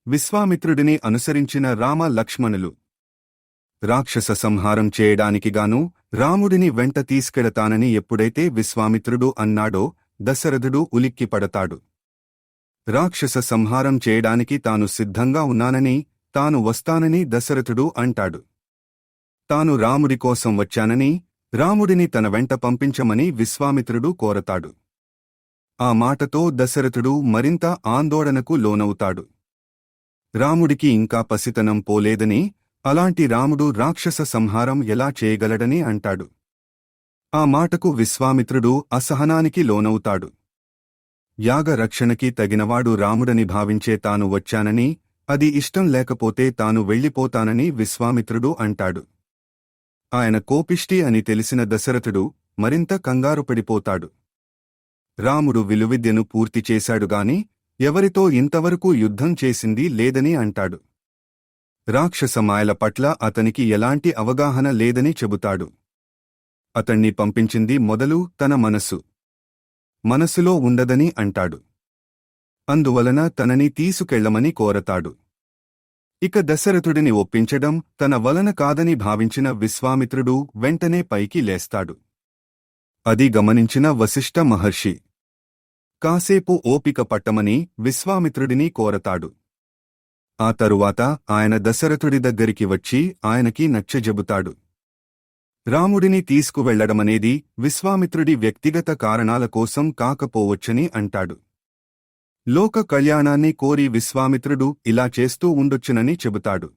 విశ్వామిత్రుడిని అనుసరించిన రామ లక్ష్మణులు రాక్షస సంహారం చేయడానికిగాను రాముడిని వెంట తీసుకెడతానని ఎప్పుడైతే విశ్వామిత్రుడు అన్నాడో దశరథుడు ఉలిక్కిపడతాడు. రాక్షస సంహారం చేయడానికి తాను సిద్ధంగా ఉన్నానని, తాను వస్తానని దశరథుడు అంటాడు. తాను రాముడి కోసం వచ్చానని, రాముడిని తన వెంట పంపించమని విశ్వామిత్రుడు కోరతాడు. ఆ మాటతో దశరథుడు మరింత ఆందోళనకు లోనవుతాడు. రాముడికి ఇంకా పసితనం పోలేదని, అలాంటి రాముడు రాక్షస సంహారం ఎలా చేయగలడని అంటాడు. ఆ మాటకు విశ్వామిత్రుడు అసహనానికి లోనవుతాడు. యాగ రక్షణకి తగినవాడు రాముడని భావించే తాను వచ్చానని, అది ఇష్టం లేకపోతే తాను వెళ్ళిపోతానని విశ్వామిత్రుడు అంటాడు. ఆయన కోపిష్టి అని తెలిసిన దశరథుడు మరింత కంగారుపడిపోతాడు. రాముడు విలువిద్యను పూర్తి చేశాడుగాని ఎవరితో ఇంతవరకు యుద్ధం చేసింది లేదని అంటాడు. రాక్షసమాయల పట్ల అతనికి ఎలాంటి అవగాహన లేదని చెబుతాడు. అతణ్ణి పంపించింది మొదలు తన మనసులో ఉండదని అంటాడు. అందువలన తనని తీసుకెళ్లమని కోరతాడు. ఇక దశరథుడిని ఒప్పించడం తన వలన కాదని భావించిన విశ్వామిత్రుడు వెంటనే పైకి లేస్తాడు. అది గమనించిన వశిష్ఠ మహర్షి కాసేపు ఓపిక పట్టమని విశ్వామిత్రుడిని కోరతాడు. ఆ తరువాత ఆయన దశరథుడి దగ్గరికి వచ్చి ఆయనకి నచ్చజెబుతాడు. రాముడిని తీసుకువెళ్లడమనేది విశ్వామిత్రుడి వ్యక్తిగత కారణాల కోసం కాకపోవచ్చని అంటాడు. లోక కళ్యాణాన్ని కోరి విశ్వామిత్రుడు ఇలా చేస్తూ ఉండొచ్చునని చెబుతాడు.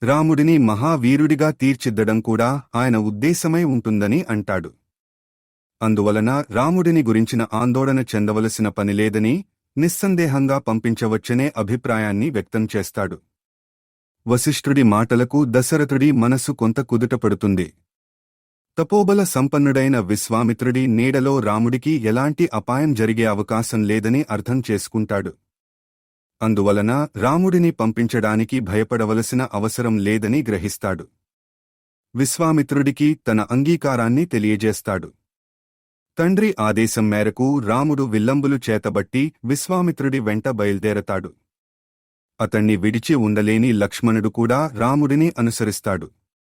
రాముడిని మహావీరుడిగా తీర్చిద్దడం కూడా ఆయన ఉద్దేశమై ఉంటుందని అంటాడు. అందువలన రాముడిని గురించిన ఆందోళన చెందవలసిన పనిలేదని, నిస్సందేహంగా పంపించవచ్చనే అభిప్రాయాన్ని వ్యక్తం చేస్తాడు. వశిష్ఠుడి మాటలకు దశరథుడి మనసు కొంత కుదుటపడుతుంది. తపోబల సంపన్నుడైన విశ్వామిత్రుడి నీడలో రాముడికి ఎలాంటి అపాయం జరిగే అవకాశం లేదని అర్థం చేసుకుంటాడు. అందువలన రాముడిని పంపించడానికి భయపడవలసిన అవసరం లేదని గ్రహిస్తాడు. విశ్వామిత్రుడికి తన అంగీకారాన్ని తెలియజేస్తాడు. తండ్రి ఆదేశం మేరకు రాముడు విల్లంబులు చేతబట్టి విశ్వామిత్రుడి వెంట బయల్దేరతాడు. అతణ్ణి విడిచి ఉండలేని లక్ష్మణుడు కూడా రాముడిని అనుసరిస్తాడు.